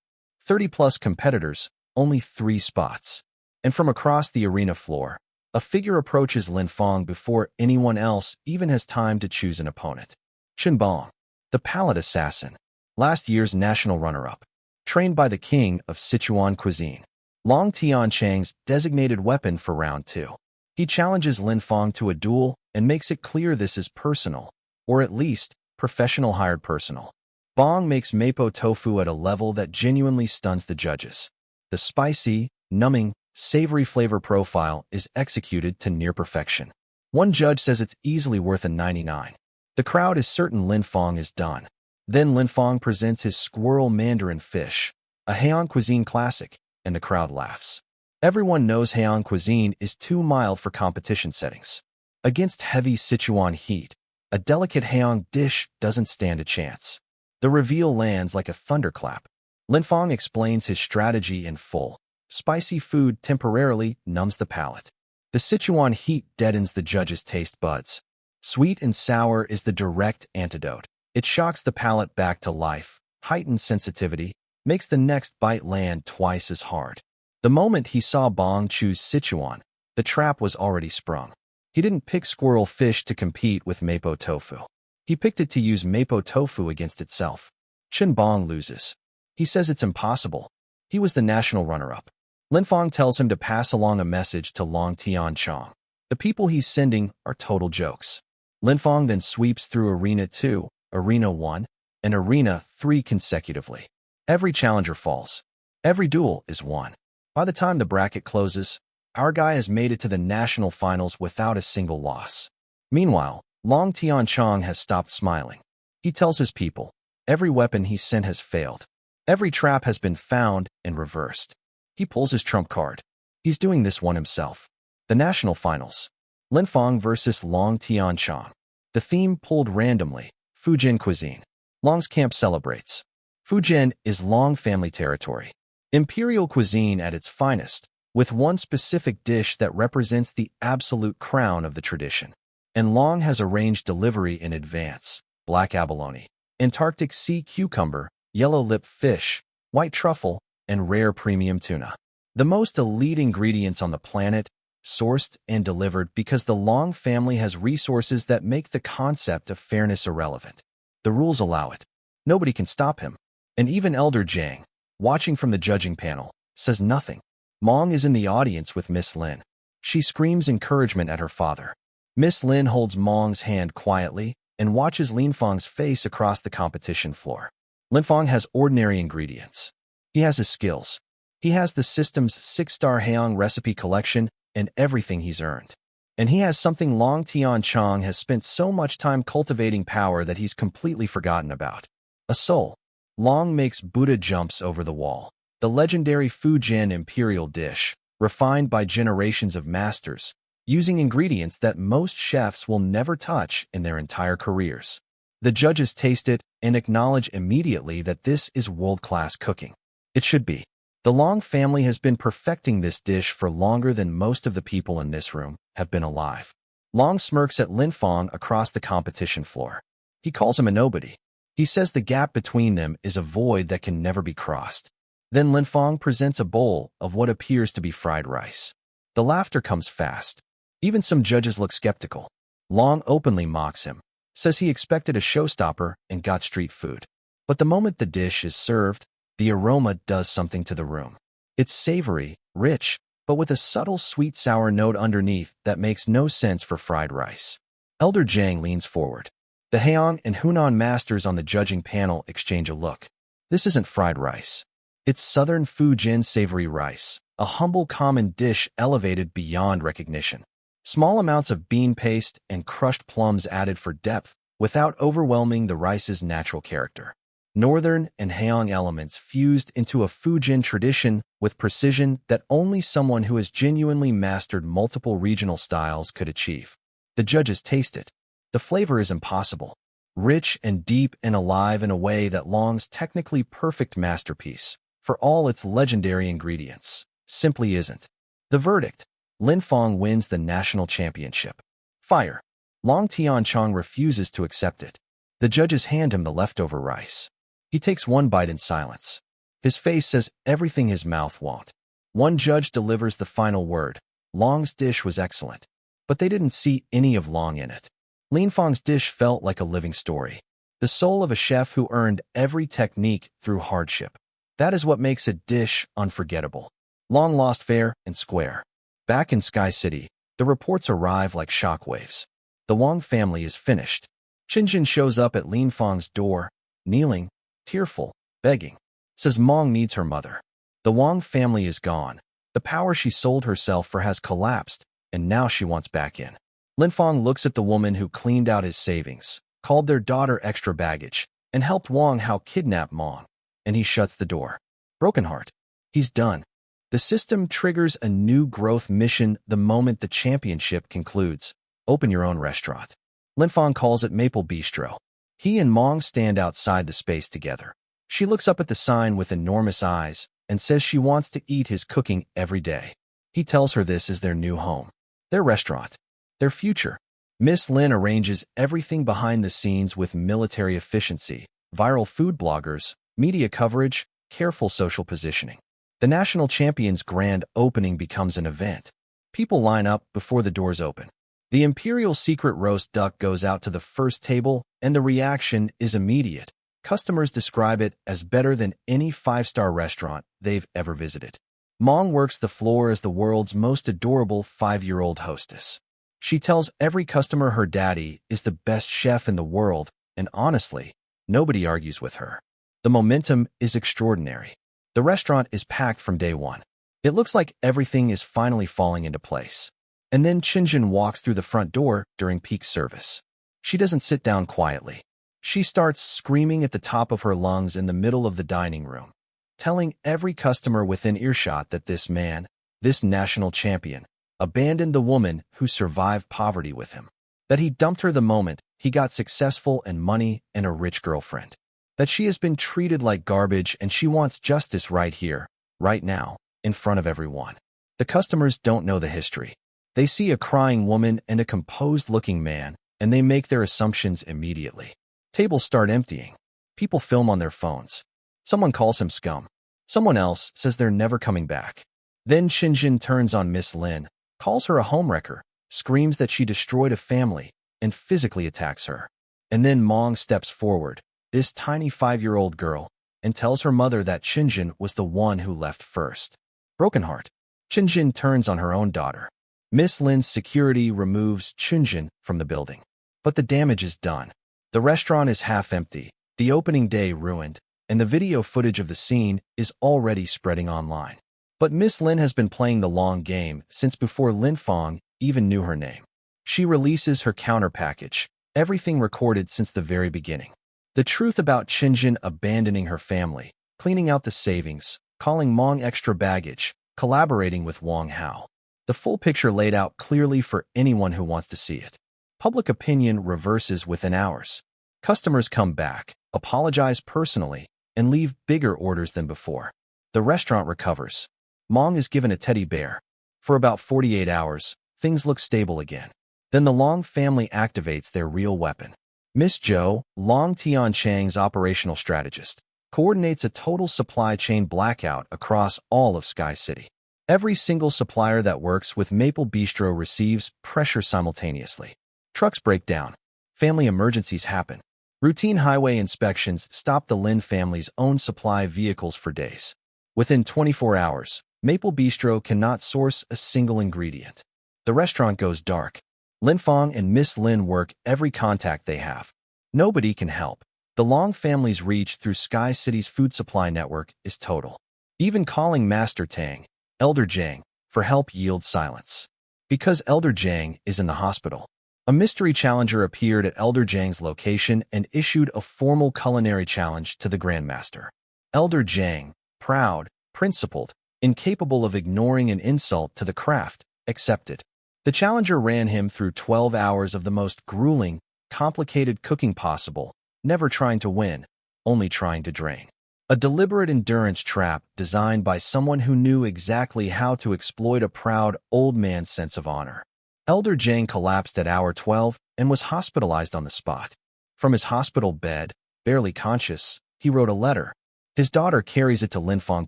A: 30-plus competitors, only 3 spots. And from across the arena floor, a figure approaches Lin Fong before anyone else even has time to choose an opponent. Chen Bong, the palate assassin, last year's national runner-up, trained by the king of Sichuan cuisine. Long Tianchang's designated weapon for round 2. He challenges Lin Fong to a duel and makes it clear this is personal, or at least professional hired personal. Bong makes mapo tofu at a level that genuinely stuns the judges. The spicy, numbing, savory flavor profile is executed to near perfection. One judge says it's easily worth a 99. The crowd is certain Lin Fong is done. Then Lin Fong presents his squirrel mandarin fish, a Heian cuisine classic, and the crowd laughs. Everyone knows Heian cuisine is too mild for competition settings. Against heavy Sichuan heat, a delicate Heian dish doesn't stand a chance. The reveal lands like a thunderclap. Lin Fong explains his strategy in full. Spicy food temporarily numbs the palate. The Sichuan heat deadens the judge's taste buds. Sweet and sour is the direct antidote. It shocks the palate back to life, heightens sensitivity, makes the next bite land twice as hard. The moment he saw Bong choose Sichuan, the trap was already sprung. He didn't pick squirrel fish to compete with mapo tofu. He picked it to use mapo tofu against itself. Chen Bong loses. He says it's impossible. He was the national runner-up. Lin Fong tells him to pass along a message to Long Tianchong. The people he's sending are total jokes. Lin Fong then sweeps through Arena 2, Arena 1, and Arena 3 consecutively. Every challenger falls. Every duel is won. By the time the bracket closes, our guy has made it to the national finals without a single loss. Meanwhile, Long Tianchong has stopped smiling. He tells his people, every weapon he sent has failed. Every trap has been found and reversed. He pulls his trump card. He's doing this one himself. The national finals. Linfang versus Long Tianchang. The theme pulled randomly. Fujian cuisine. Long's camp celebrates. Fujian is Long family territory. Imperial cuisine at its finest, with one specific dish that represents the absolute crown of the tradition. And Long has arranged delivery in advance. Black abalone, Antarctic sea cucumber, yellow-lipped fish, white truffle, and rare premium tuna. The most elite ingredients on the planet, sourced and delivered because the Long family has resources that make the concept of fairness irrelevant. The rules allow it. Nobody can stop him. And even Elder Jiang, watching from the judging panel, says nothing. Mong is in the audience with Miss Lin. She screams encouragement at her father. Miss Lin holds Mong's hand quietly and watches Linfang's face across the competition floor. Linfang has ordinary ingredients. He has his skills. He has the system's 6-star Haeyang recipe collection and everything he's earned. And he has something Long Tianchang has spent so much time cultivating power that he's completely forgotten about. A soul. Long makes Buddha jumps over the wall. The legendary Fujian imperial dish, refined by generations of masters, using ingredients that most chefs will never touch in their entire careers. The judges taste it and acknowledge immediately that this is world-class cooking. It should be. The Long family has been perfecting this dish for longer than most of the people in this room have been alive. Long smirks at Linfang across the competition floor. He calls him a nobody. He says the gap between them is a void that can never be crossed. Then Linfang presents a bowl of what appears to be fried rice. The laughter comes fast. Even some judges look skeptical. Long openly mocks him, says he expected a showstopper and got street food. But the moment the dish is served, the aroma does something to the room. It's savory, rich, but with a subtle sweet-sour note underneath that makes no sense for fried rice. Elder Jiang leans forward. The Haeyang and Hunan masters on the judging panel exchange a look. This isn't fried rice. It's southern Fujian savory rice, a humble common dish elevated beyond recognition. Small amounts of bean paste and crushed plums added for depth without overwhelming the rice's natural character. Northern and Haeyang elements fused into a Fujian tradition with precision that only someone who has genuinely mastered multiple regional styles could achieve. The judges taste it. The flavor is impossible. Rich and deep and alive in a way that Long's technically perfect masterpiece, for all its legendary ingredients, simply isn't. The verdict: Linfang wins the national championship. Fire. Long Tianchang refuses to accept it. The judges hand him the leftover rice. He takes one bite in silence. His face says everything his mouth won't. One judge delivers the final word. Long's dish was excellent, but they didn't see any of Long in it. Linfang's dish felt like a living story. The soul of a chef who earned every technique through hardship. That is what makes a dish unforgettable. Long lost fair and square. Back in Sky City, the reports arrive like shockwaves. The Wang family is finished. Qinjin shows up at Linfang's door, kneeling, tearful, begging. Says Mong needs her mother. The Wang family is gone. The power she sold herself for has collapsed, and now she wants back in. Linfang looks at the woman who cleaned out his savings, called their daughter extra baggage, and helped Wang Hao kidnap Mong. And he shuts the door. Broken heart. He's done. The system triggers a new growth mission the moment the championship concludes. Open your own restaurant. Linfang calls it Maple Bistro. He and Mong stand outside the space together. She looks up at the sign with enormous eyes and says she wants to eat his cooking every day. He tells her this is their new home, their restaurant, their future. Miss Lin arranges everything behind the scenes with military efficiency, viral food bloggers, media coverage, careful social positioning. The national champion's grand opening becomes an event. People line up before the doors open. The Imperial Secret Roast Duck goes out to the first table, and the reaction is immediate. Customers describe it as better than any 5-star restaurant they've ever visited. Mong works the floor as the world's most adorable 5-year-old hostess. She tells every customer her daddy is the best chef in the world, and honestly, nobody argues with her. The momentum is extraordinary. The restaurant is packed from day one. It looks like everything is finally falling into place. And then Qinjin walks through the front door during peak service. She doesn't sit down quietly. She starts screaming at the top of her lungs in the middle of the dining room, telling every customer within earshot that this man, this national champion, abandoned the woman who survived poverty with him, that he dumped her the moment he got successful and money and a rich girlfriend, that she has been treated like garbage and she wants justice right here, right now, in front of everyone. The customers don't know the history. They see a crying woman and a composed-looking man, and they make their assumptions immediately. Tables start emptying. People film on their phones. Someone calls him scum. Someone else says they're never coming back. Then Shinjin turns on Miss Lin, calls her a homewrecker, screams that she destroyed a family, and physically attacks her. And then Mong steps forward, this tiny 5-year-old girl, and tells her mother that Shinjin was the one who left first. Broken heart, Shinjin turns on her own daughter. Miss Lin's security removes Shinjin from the building. But the damage is done. The restaurant is half empty, the opening day ruined, and the video footage of the scene is already spreading online. But Miss Lin has been playing the long game since before Lin Fong even knew her name. She releases her counter package, everything recorded since the very beginning. The truth about Shinjin abandoning her family, cleaning out the savings, calling Mong extra baggage, collaborating with Wang Hao. The full picture laid out clearly for anyone who wants to see it. Public opinion reverses within hours. Customers come back, apologize personally, and leave bigger orders than before. The restaurant recovers. Mong is given a teddy bear. For about 48 hours, things look stable again. Then the Long family activates their real weapon. Miss Zhou, Long Tianchang's operational strategist, coordinates a total supply chain blackout across all of Sky City. Every single supplier that works with Maple Bistro receives pressure simultaneously. Trucks break down. Family emergencies happen. Routine highway inspections stop the Lin family's own supply vehicles for days. Within 24 hours, Maple Bistro cannot source a single ingredient. The restaurant goes dark. Lin Fong and Miss Lin work every contact they have. Nobody can help. The Long family's reach through Sky City's food supply network is total. Even calling Master Tang, Elder Jiang, for help yields silence. Because Elder Jiang is in the hospital. A mystery challenger appeared at Elder Jiang's location and issued a formal culinary challenge to the Grandmaster. Elder Jiang, proud, principled, incapable of ignoring an insult to the craft, accepted. The challenger ran him through 12 hours of the most grueling, complicated cooking possible, never trying to win, only trying to drain. A deliberate endurance trap designed by someone who knew exactly how to exploit a proud old man's sense of honor. Elder Jiang collapsed at hour 12 and was hospitalized on the spot. From his hospital bed, barely conscious, he wrote a letter. His daughter carries it to Lin Fong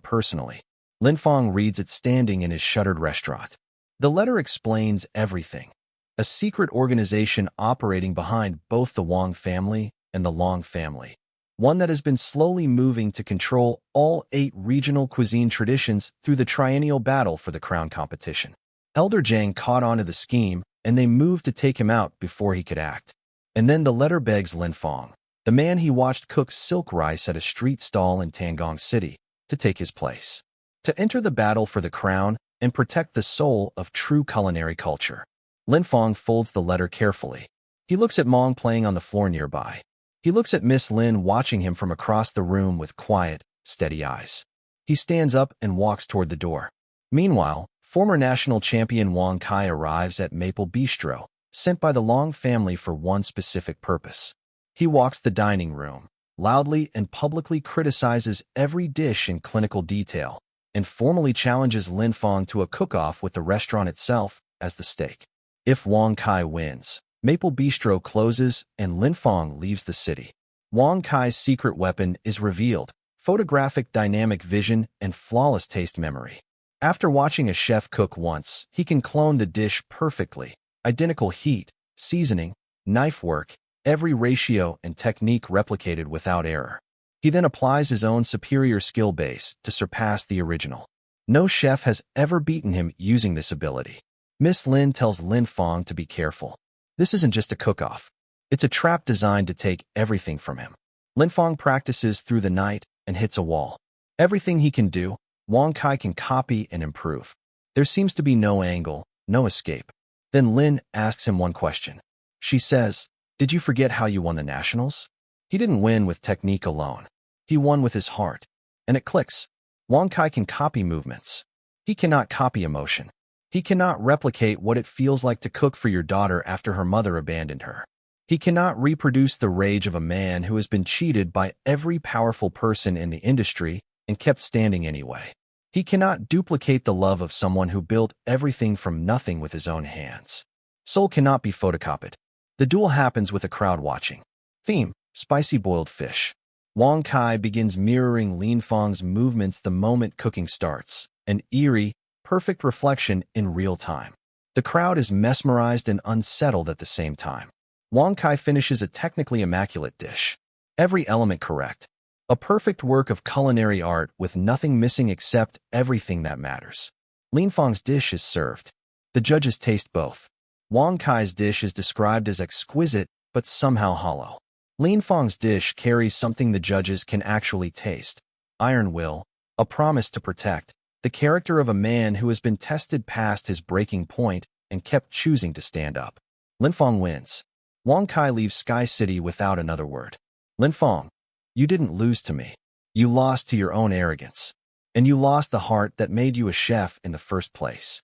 A: personally. Lin Fong reads it standing in his shuttered restaurant. The letter explains everything. A secret organization operating behind both the Wang family and the Long family. One that has been slowly moving to control all 8 regional cuisine traditions through the triennial battle for the crown competition. Elder Jiang caught on to the scheme, and they moved to take him out before he could act. And then the letter begs Lin Fong, the man he watched cook silk rice at a street stall in Tangong City, to take his place. To enter the battle for the crown and protect the soul of true culinary culture. Lin Fong folds the letter carefully. He looks at Mong playing on the floor nearby. He looks at Miss Lin watching him from across the room with quiet, steady eyes. He stands up and walks toward the door. Meanwhile, former national champion Wang Kai arrives at Maple Bistro, sent by the Long family for one specific purpose. He walks the dining room, loudly and publicly criticizes every dish in clinical detail, and formally challenges Lin Fong to a cook-off with the restaurant itself as the stake. If Wang Kai wins, Maple Bistro closes and Lin Fong leaves the city. Wang Kai's secret weapon is revealed, photographic dynamic vision and flawless taste memory. After watching a chef cook once, he can clone the dish perfectly. Identical heat, seasoning, knife work, every ratio and technique replicated without error. He then applies his own superior skill base to surpass the original. No chef has ever beaten him using this ability. Miss Lin tells Lin Fong to be careful. This isn't just a cook-off. It's a trap designed to take everything from him. Lin Fong practices through the night and hits a wall. Everything he can do, Wang Kai can copy and improve. There seems to be no angle, no escape. Then Lin asks him one question. She says, "Did you forget how you won the nationals?" He didn't win with technique alone. He won with his heart. And it clicks. Wang Kai can copy movements. He cannot copy emotion. He cannot replicate what it feels like to cook for your daughter after her mother abandoned her. He cannot reproduce the rage of a man who has been cheated by every powerful person in the industry and kept standing anyway. He cannot duplicate the love of someone who built everything from nothing with his own hands. Soul cannot be photocopied. The duel happens with a crowd watching. Theme: spicy boiled fish. Wang Kai begins mirroring Lin Feng's movements the moment cooking starts, an eerie, perfect reflection in real time. The crowd is mesmerized and unsettled at the same time. Wang Kai finishes a technically immaculate dish. Every element correct. A perfect work of culinary art with nothing missing except everything that matters. Lin Feng's dish is served. The judges taste both. Wang Kai's dish is described as exquisite, but somehow hollow. Lin Feng's dish carries something the judges can actually taste. Iron will, a promise to protect, the character of a man who has been tested past his breaking point and kept choosing to stand up. Lin Feng wins. Wang Kai leaves Sky City without another word. Lin Feng, you didn't lose to me. You lost to your own arrogance. And you lost the heart that made you a chef in the first place.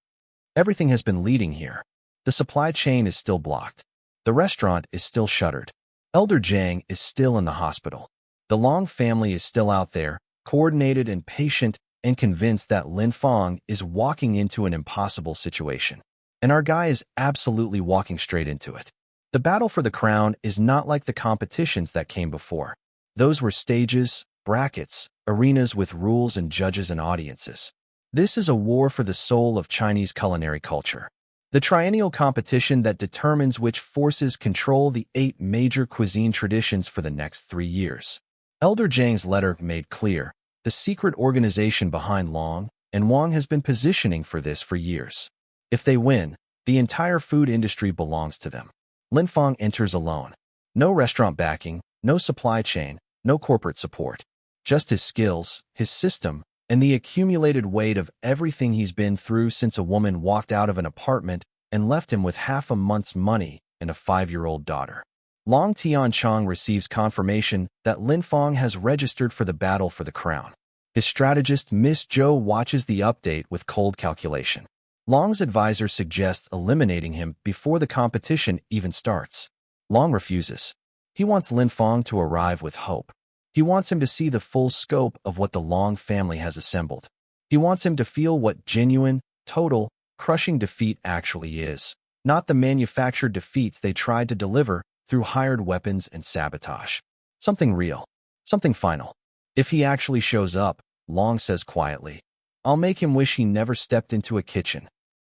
A: Everything has been leading here. The supply chain is still blocked. The restaurant is still shuttered. Elder Jiang is still in the hospital. The Long family is still out there, coordinated and patient, and convinced that Lin Feng is walking into an impossible situation. And our guy is absolutely walking straight into it. The battle for the crown is not like the competitions that came before. Those were stages, brackets, arenas with rules and judges and audiences. This is a war for the soul of Chinese culinary culture. The triennial competition that determines which forces control the 8 major cuisine traditions for the next 3 years. Elder Jiang's letter made clear, the secret organization behind Long and Wang has been positioning for this for years. If they win, the entire food industry belongs to them. Lin Feng enters alone. No restaurant backing, no supply chain, no corporate support. Just his skills, his system, and the accumulated weight of everything he's been through since a woman walked out of an apartment and left him with half a month's money and a 5-year-old daughter. Long Tianchong receives confirmation that Lin Feng has registered for the battle for the crown. His strategist Miss Zhou watches the update with cold calculation. Long's advisor suggests eliminating him before the competition even starts. Long refuses. He wants Lin Feng to arrive with hope. He wants him to see the full scope of what the Long family has assembled. He wants him to feel what genuine, total, crushing defeat actually is, not the manufactured defeats they tried to deliver through hired weapons and sabotage. Something real. Something final. If he actually shows up, Long says quietly, I'll make him wish he never stepped into a kitchen.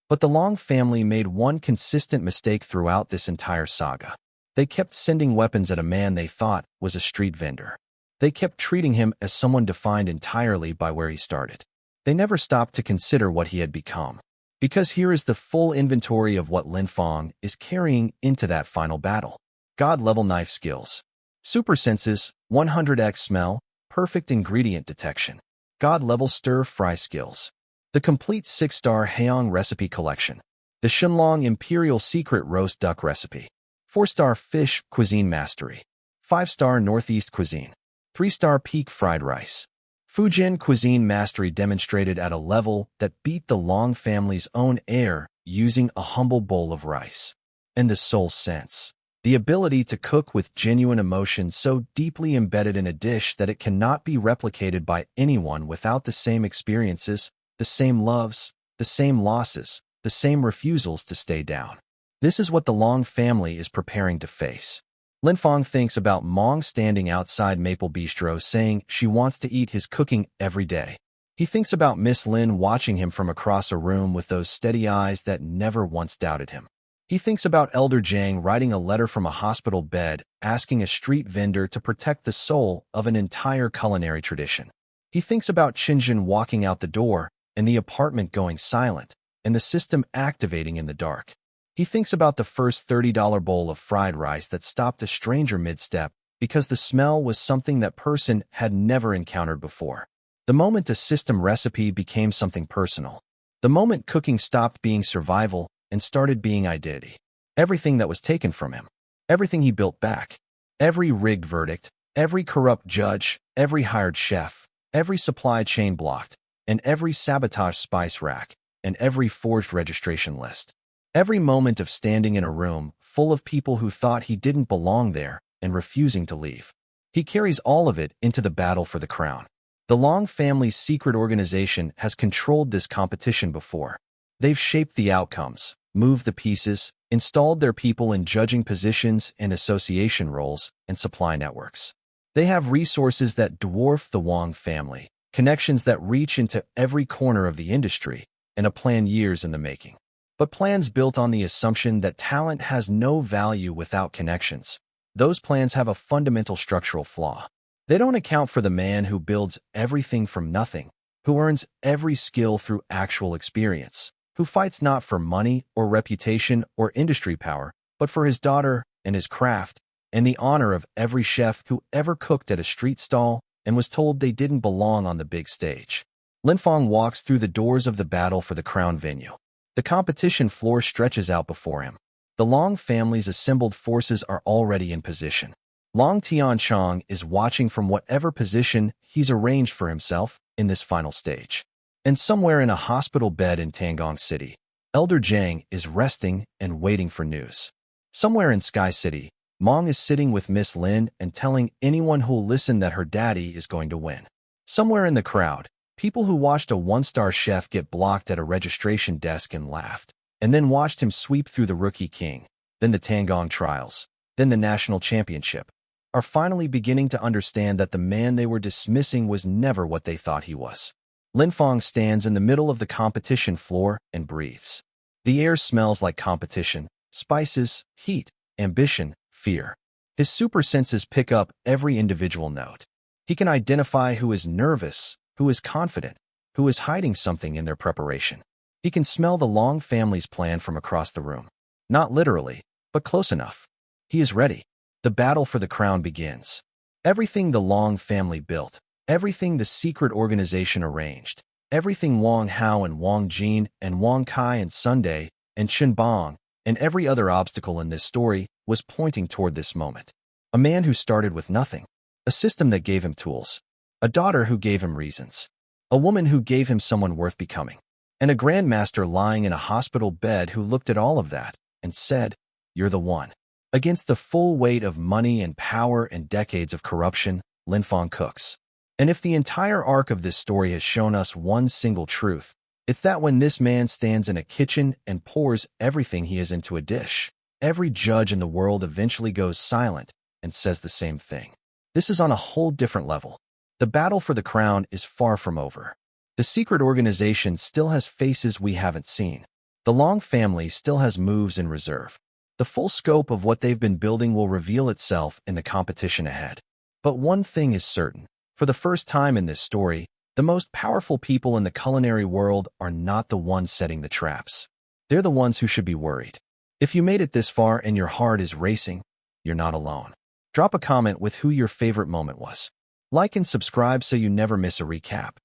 A: But the Long family made one consistent mistake throughout this entire saga. They kept sending weapons at a man they thought was a street vendor. They kept treating him as someone defined entirely by where he started. They never stopped to consider what he had become. Because here is the full inventory of what Lin Feng is carrying into that final battle. God-level knife skills. Super senses, 100x smell, perfect ingredient detection. God-level stir-fry skills. The complete 6-star Haeong recipe collection. The Shenlong Imperial Secret Roast Duck recipe. 4-star Fish Cuisine Mastery. 5-star Northeast Cuisine. 3-star Peak Fried Rice. Fujian Cuisine Mastery demonstrated at a level that beat the Long family's own air using a humble bowl of rice. And the soul sense. The ability to cook with genuine emotion so deeply embedded in a dish that it cannot be replicated by anyone without the same experiences, the same loves, the same losses, the same refusals to stay down. This is what the Long family is preparing to face. Lin Feng thinks about Mong standing outside Maple Bistro saying she wants to eat his cooking every day. He thinks about Miss Lin watching him from across a room with those steady eyes that never once doubted him. He thinks about Elder Jiang writing a letter from a hospital bed asking a street vendor to protect the soul of an entire culinary tradition. He thinks about Qinjin walking out the door and the apartment going silent and the system activating in the dark. He thinks about the first $30 bowl of fried rice that stopped a stranger mid-step because the smell was something that person had never encountered before. The moment a system recipe became something personal. The moment cooking stopped being survival and started being identity. Everything that was taken from him. Everything he built back. Every rigged verdict, every corrupt judge, every hired chef, every supply chain blocked, and every sabotage spice rack, and every forged registration list. Every moment of standing in a room full of people who thought he didn't belong there and refusing to leave. He carries all of it into the battle for the crown. The Long family's secret organization has controlled this competition before. They've shaped the outcomes, moved the pieces, installed their people in judging positions and association roles and supply networks. They have resources that dwarf the Wang family, connections that reach into every corner of the industry, and a plan years in the making. But plans built on the assumption that talent has no value without connections. Those plans have a fundamental structural flaw. They don't account for the man who builds everything from nothing, who earns every skill through actual experience, who fights not for money or reputation or industry power, but for his daughter and his craft, and the honor of every chef who ever cooked at a street stall and was told they didn't belong on the big stage. Linfeng walks through the doors of the battle for the crown venue. The competition floor stretches out before him. The Long family's assembled forces are already in position. Long Tianchong is watching from whatever position he's arranged for himself in this final stage. And somewhere in a hospital bed in Tangong City, Elder Jiang is resting and waiting for news. Somewhere in Sky City, Mong is sitting with Miss Lin and telling anyone who'll listen that her daddy is going to win. Somewhere in the crowd, people who watched a one-star chef get blocked at a registration desk and laughed, and then watched him sweep through the Rookie King, then the Tangong Trials, then the National Championship, are finally beginning to understand that the man they were dismissing was never what they thought he was. Linfeng stands in the middle of the competition floor and breathes. The air smells like competition, spices, heat, ambition, fear. His super senses pick up every individual note. He can identify who is nervous, who is confident, who is hiding something in their preparation. He can smell the Long family's plan from across the room. Not literally, but close enough. He is ready. The battle for the crown begins. Everything the Long family built, everything the secret organization arranged, everything Wang Hao and Wang Jin and Wang Kai and Sunday and Chen Bong and every other obstacle in this story was pointing toward this moment. A man who started with nothing, a system that gave him tools, a daughter who gave him reasons, a woman who gave him someone worth becoming, and a grandmaster lying in a hospital bed who looked at all of that and said, "You're the one." Against the full weight of money and power and decades of corruption, Linfeng cooks. And if the entire arc of this story has shown us one single truth, it's that when this man stands in a kitchen and pours everything he has into a dish, every judge in the world eventually goes silent and says the same thing. This is on a whole different level. The battle for the crown is far from over. The secret organization still has faces we haven't seen. The Long family still has moves in reserve. The full scope of what they've been building will reveal itself in the competition ahead. But one thing is certain. For the first time in this story, the most powerful people in the culinary world are not the ones setting the traps. They're the ones who should be worried. If you made it this far and your heart is racing, you're not alone. Drop a comment with who your favorite moment was. Like and subscribe so you never miss a recap.